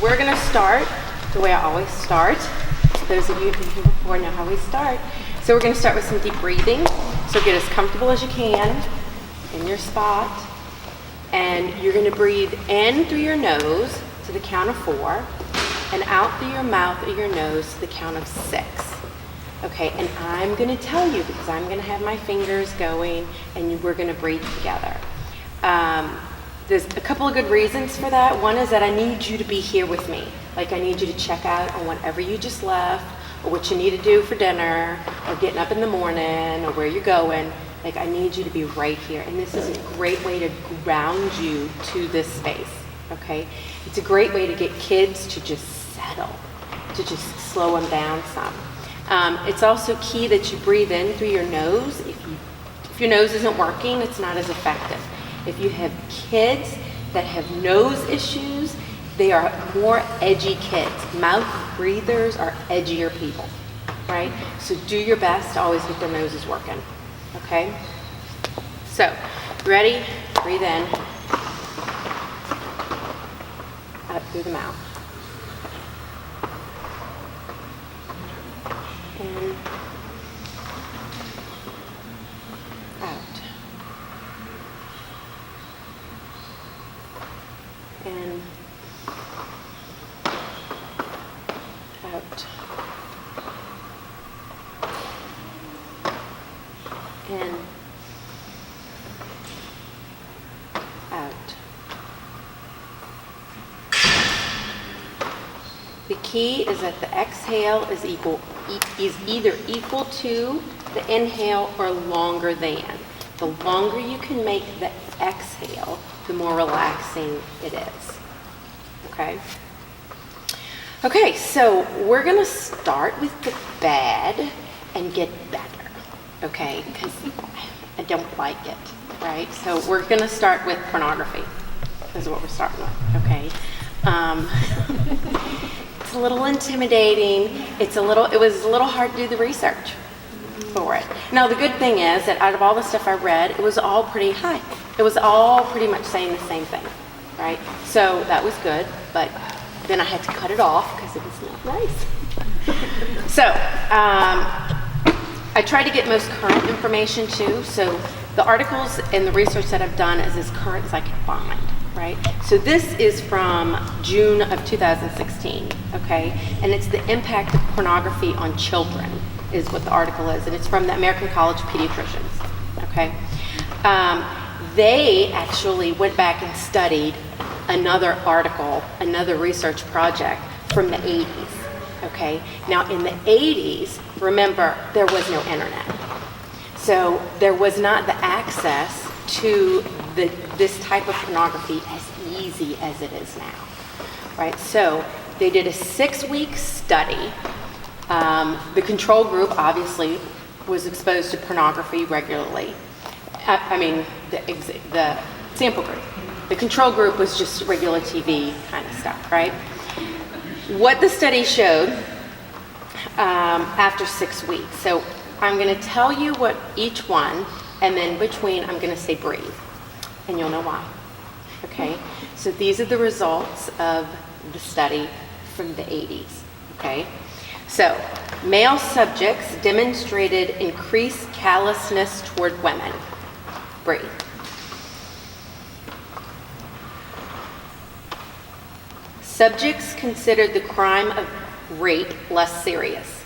we're going to start the way I always start. Those of you who've been here before know how we start. So we're going to start with some deep breathing. So get as comfortable as you can in your spot. And you're going to breathe in through your nose to the count of 4 and out through your mouth or your nose to the count of 6. Okay, and I'm going to tell you because I'm going to have my fingers going and we're going to breathe together. There's a couple of good reasons for that. One is that I need you to be here with me. Like I need you to check out on whatever you just left or what you need to do for dinner or getting up in the morning or where you're going. Like I need you to be right here. And this is a great way to ground you to this space, okay? It's a great way to get kids to just settle, to just slow them down some. It's also key that you breathe in through your nose. If your nose isn't working, it's not as effective. If you have kids that have nose issues, they are more edgy kids. Mouth breathers are edgier people, right? So do your best to always get their noses working, okay? So, ready? Breathe in. Up through the mouth. In. Out. In. Out. In. Out. The key is that the exhale is either equal to the inhale or longer than. The longer you can make the exhale, the more relaxing it is. Okay? Okay, so we're going to start with the bad and get better. Okay? Because I don't like it. Right? So we're going to start with pornography. This is what we're starting with. Okay? It's a little intimidating. It was a little hard to do the research for it. Now the good thing is that out of all the stuff I read, it was all pretty high. It was all pretty much saying the same thing, right? So that was good, but then I had to cut it off because it was not nice. So I tried to get most current information too. So the articles and the research that I've done is as current as I can find. Right? So this is from June of 2016, okay? And it's the impact of pornography on children is what the article is, and it's from the American College of Pediatricians, okay? They actually went back and studied another article, another research project from the 80s, okay? Now in the 80s, remember, there was no internet. So there was not the access to this type of pornography as easy as it is now, right? So they did a 6-week study. The control group obviously was exposed to pornography regularly. The sample group. The control group was just regular TV kind of stuff, right? What the study showed after 6 weeks. So I'm going to tell you what each one, and then between I'm going to say breathe. And you'll know why. Okay? So these are the results of the study from the 80s. Okay? So, male subjects demonstrated increased callousness toward women. Breathe. Subjects considered the crime of rape less serious.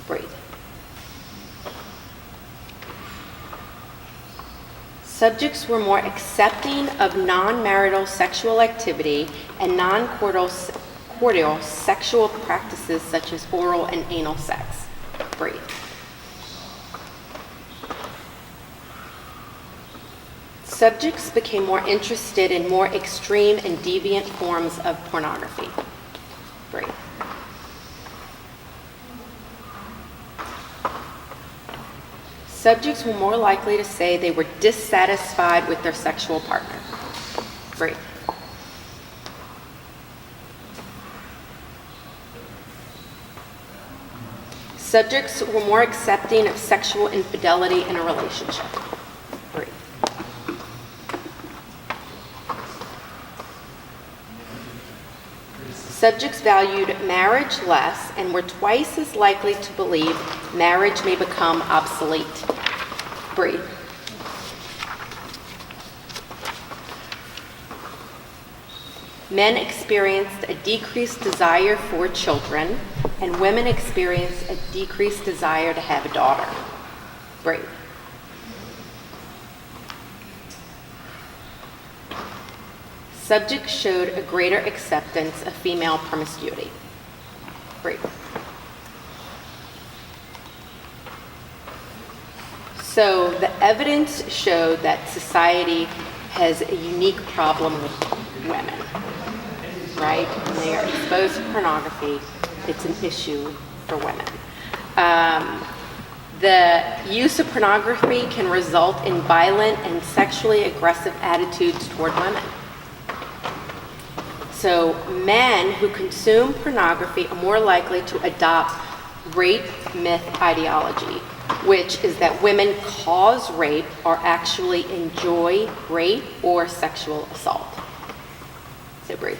Breathe. Subjects were more accepting of non-marital sexual activity and non-cordial sexual practices such as oral and anal sex. Breathe. Subjects became more interested in more extreme and deviant forms of pornography. Breathe. Subjects were more likely to say they were dissatisfied with their sexual partner. Breathe. Subjects were more accepting of sexual infidelity in a relationship. Breathe. Subjects valued marriage less and were twice as likely to believe marriage may become obsolete. Breathe. Men experienced a decreased desire for children, and women experienced a decreased desire to have a daughter. Breathe. Subjects showed a greater acceptance of female promiscuity. Breathe. So the evidence showed that society has a unique problem with women, right? When they are exposed to pornography, it's an issue for women. The use of pornography can result in violent and sexually aggressive attitudes toward women. So men who consume pornography are more likely to adopt rape myth ideology, which is that women cause rape or actually enjoy rape or sexual assault. So breathe.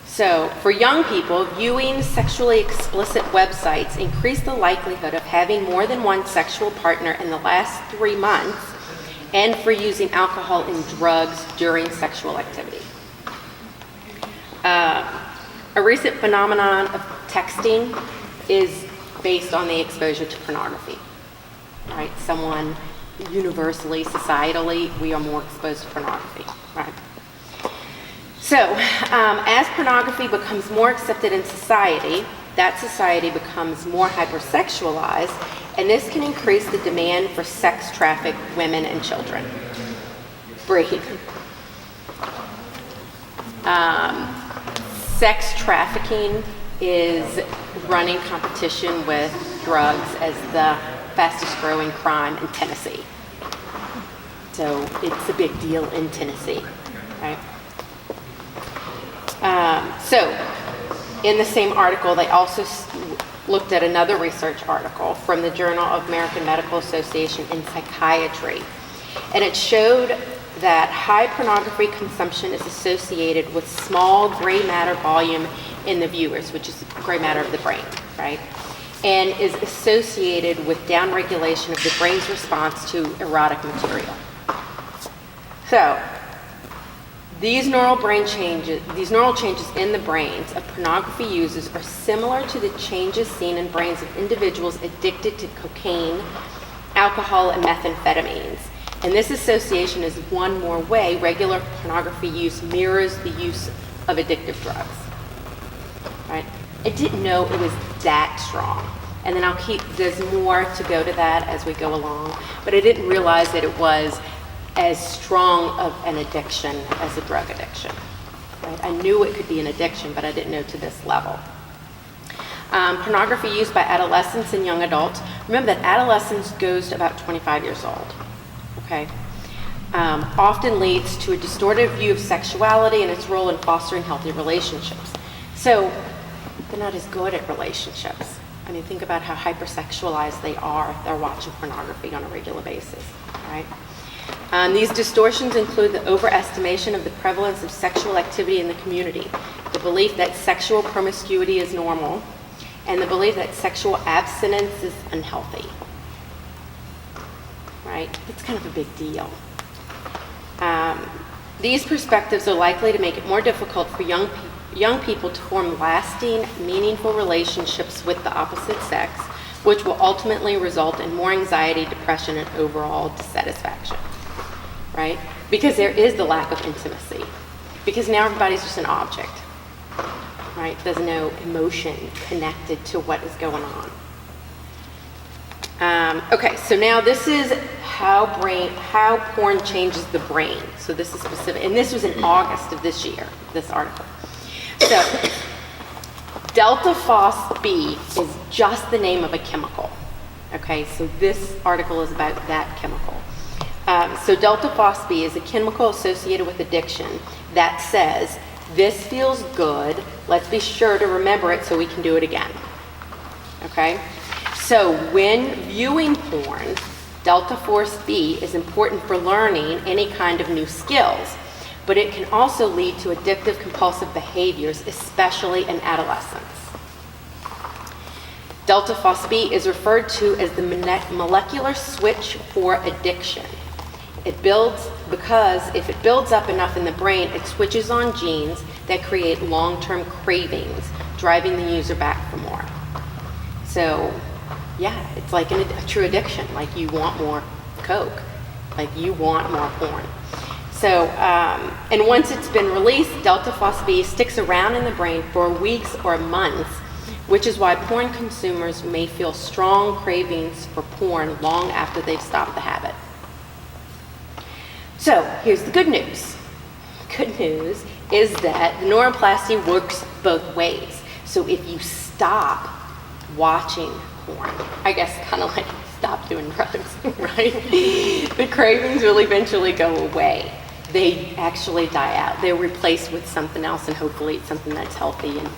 So for young people, viewing sexually explicit websites increase the likelihood of having more than one sexual partner in the last 3 months, and for using alcohol and drugs during sexual activity. A recent phenomenon of texting is based on the exposure to pornography, right? Someone universally, societally, we are more exposed to pornography, right? So, as pornography becomes more accepted in society, that society becomes more hypersexualized, and this can increase the demand for sex-trafficked women and children. Breathe. Sex trafficking is running competition with drugs as the fastest growing crime in Tennessee. So it's a big deal in Tennessee, right? So in the same article, they also looked at another research article from the Journal of American Medical Association in Psychiatry. And it showed that high pornography consumption is associated with small gray matter volume in the viewers, which is gray matter of the brain, right? And is associated with downregulation of the brain's response to erotic material. So, these neural changes in the brains of pornography users are similar to the changes seen in brains of individuals addicted to cocaine, alcohol, and methamphetamines. And this association is one more way regular pornography use mirrors the use of addictive drugs. Right? I didn't know it was that strong. And then there's more to go to that as we go along. But I didn't realize that it was as strong of an addiction as a drug addiction. Right? I knew it could be an addiction, but I didn't know to this level. Pornography used by adolescents and young adults. Remember that adolescence goes to about 25 years old. Okay, often leads to a distorted view of sexuality and its role in fostering healthy relationships. So they're not as good at relationships. I mean, think about how hypersexualized they are if they're watching pornography on a regular basis, right? These distortions include the overestimation of the prevalence of sexual activity in the community, the belief that sexual promiscuity is normal, and the belief that sexual abstinence is unhealthy. Right? It's kind of a big deal. These perspectives are likely to make it more difficult for young people to form lasting, meaningful relationships with the opposite sex, which will ultimately result in more anxiety, depression, and overall dissatisfaction. Right? Because there is the lack of intimacy. Because now everybody's just an object. Right? There's no emotion connected to what is going on. Okay, so now this is how porn changes the brain. So this is specific, and this was in August of this year, this article. So, delta phos B is just the name of a chemical. Okay, so this article is about that chemical. So delta phos B is a chemical associated with addiction that says, this feels good, let's be sure to remember it so we can do it again. Okay? So when viewing porn, Delta Force B is important for learning any kind of new skills, but it can also lead to addictive compulsive behaviors, especially in adolescence. Delta Force B is referred to as the molecular switch for addiction. It builds because if it builds up enough in the brain, it switches on genes that create long-term cravings, driving the user back for more. So, yeah, it's like a true addiction. Like you want more Coke, like you want more porn. So, and once it's been released, Delta Force B sticks around in the brain for weeks or months, which is why porn consumers may feel strong cravings for porn long after they've stopped the habit. So here's the good news. Good news is that the neuroplasty works both ways. So if you stop watching porn, I guess kind of like stop doing drugs, right? The cravings will eventually go away. They actually die out. They're replaced with something else, and hopefully it's something that's healthy and,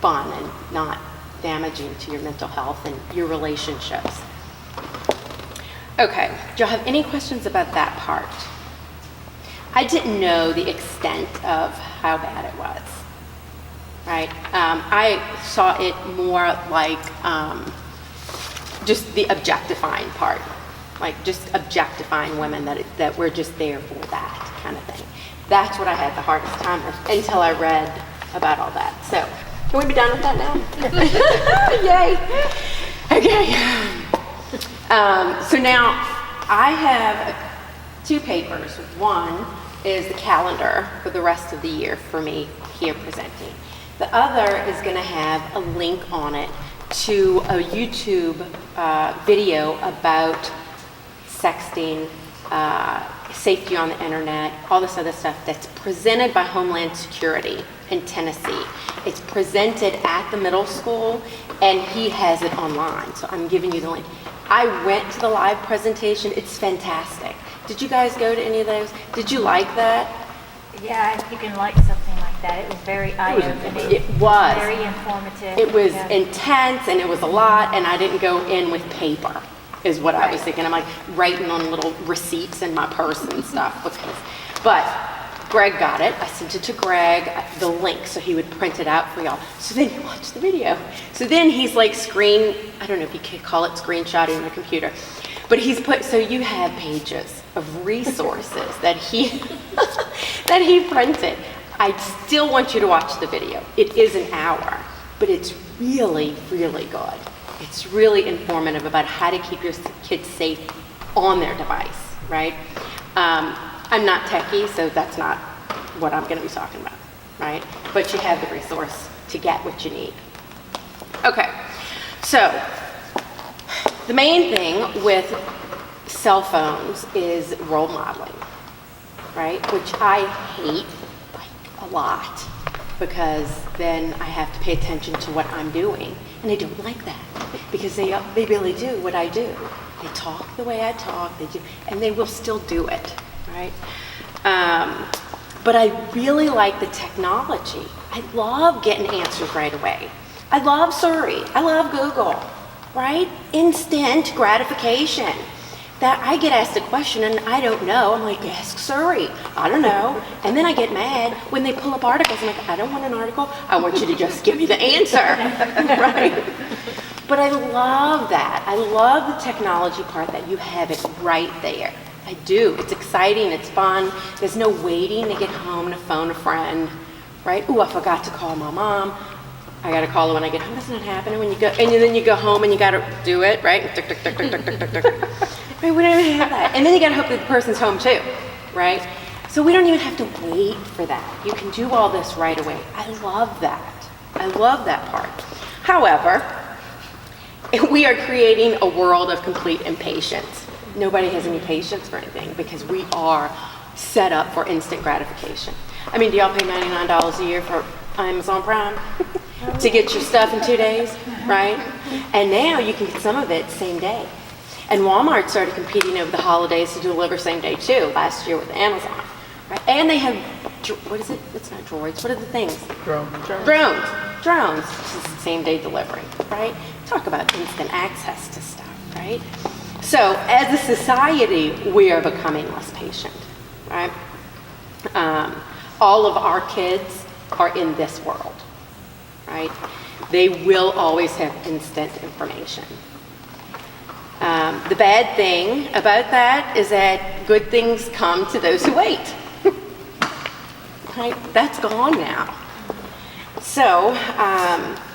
fun and not damaging to your mental health and your relationships. Okay, do y'all have any questions about that part? I didn't know the extent of how bad it was, right? I saw it more like just the objectifying part, like just objectifying women that were just there for that kind of thing. That's what I had the hardest time with until I read about all that. So, can we be done with that now? Yay! Okay. So now I have two papers. One is the calendar for the rest of the year for me here presenting. The other is going to have a link on it to a YouTube video about sexting, safety on the internet, all this other stuff that's presented by Homeland Security in Tennessee. It's presented at the middle school, and he has it online. So I'm giving you the link. I went to the live presentation. It's fantastic. Did you guys go to any of those? Did you like that? Yeah, I think you can like something like that. It was very eye-opening. It was. Very informative. It was intense, and it was a lot, and I didn't go in with paper, is what I was thinking. I'm like writing on little receipts in my purse and stuff. But Greg got it. I sent it to Greg, the link, so he would print it out for y'all. So then you watch the video. So then he's like I don't know if you could call it screenshotting on the computer, but he's so you have pages of resources that he that he printed. I still want you to watch the video. It is an hour, but it's really, really good. It's really informative about how to keep your kids safe on their device, right? I'm not techie, so that's not what I'm going to be talking about, right? But you have the resource to get what you need. Okay, so the main thing with cell phones is role modeling, right? Which I hate like a lot, because then I have to pay attention to what I'm doing, and I don't like that because they really do what I do. They talk the way I talk, they do, and they will still do it, right? But I really like the technology. I love getting answers right away. I love Siri. I love Google, right? Instant gratification. That I get asked a question and I don't know. I'm like, ask Siri. I don't know. And then I get mad when they pull up articles. I'm like, I don't want an article. I want you to just give me the answer, right? But I love that. I love the technology part that you have it right there. I do. It's exciting. It's fun. There's no waiting to get home to phone a friend, right? Ooh, I forgot to call my mom. I got to call her when I get home. That's not happening when you go, and then you go home and you got to do it, right? Right, we don't even have that. And then you got to hope that the person's home too, right? So we don't even have to wait for that. You can do all this right away. I love that. I love that part. However, we are creating a world of complete impatience. Nobody has any patience for anything because we are set up for instant gratification. I mean, do y'all pay $99 a year for Amazon Prime to get your stuff in 2 days, right? And now you can get some of it same day. And Walmart started competing over the holidays to deliver same day too last year with Amazon, right? And they have, what is it? It's not droids. What are the things? Drones. Same day delivery, right? Talk about instant access to stuff, right? So as a society, we are becoming less patient, right? All of our kids are in this world, right? They will always have instant information. The bad thing about that is that good things come to those who wait. Right? That's gone now. So,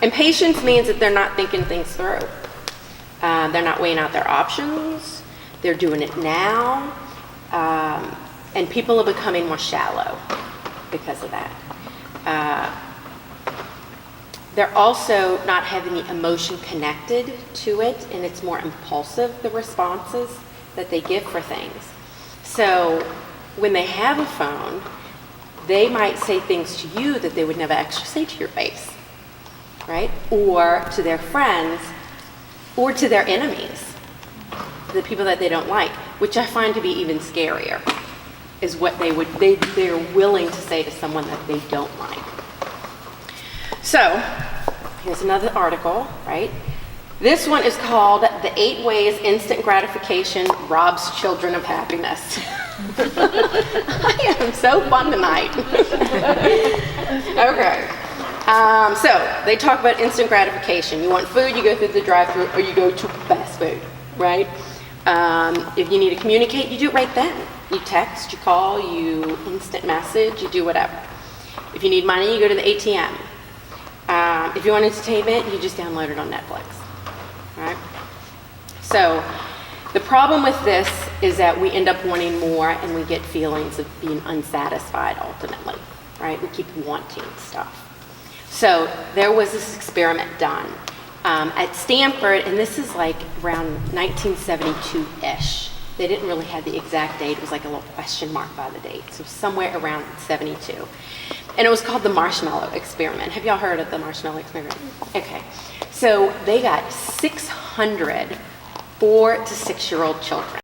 impatience means that they're not thinking things through. They're not weighing out their options. They're doing it now. And people are becoming more shallow because of that. They're also not having the emotion connected to it, and it's more impulsive, the responses that they give for things. So when they have a phone, they might say things to you that they would never actually say to your face, right? Or to their friends, or to their enemies, the people that they don't like, which I find to be even scarier, is what they're willing to say to someone that they don't like. So, here's another article, right? This one is called The 8 Ways Instant Gratification Robs Children of Happiness. I am so fun tonight. Okay. So, they talk about instant gratification. You want food, you go through the drive-thru, or you go to fast food, right? If you need to communicate, you do it right then. You text, you call, you instant message, you do whatever. If you need money, you go to the ATM. If you want entertainment, you just download it on Netflix, right? So the problem with this is that we end up wanting more and we get feelings of being unsatisfied ultimately, right? We keep wanting stuff. So there was this experiment done at Stanford, and this is like around 1972-ish. They didn't really have the exact date. It was like a little question mark by the date. So somewhere around 72. And it was called the marshmallow experiment. Have y'all heard of the marshmallow experiment? Okay. So they got 600 4 to 6-year-old children.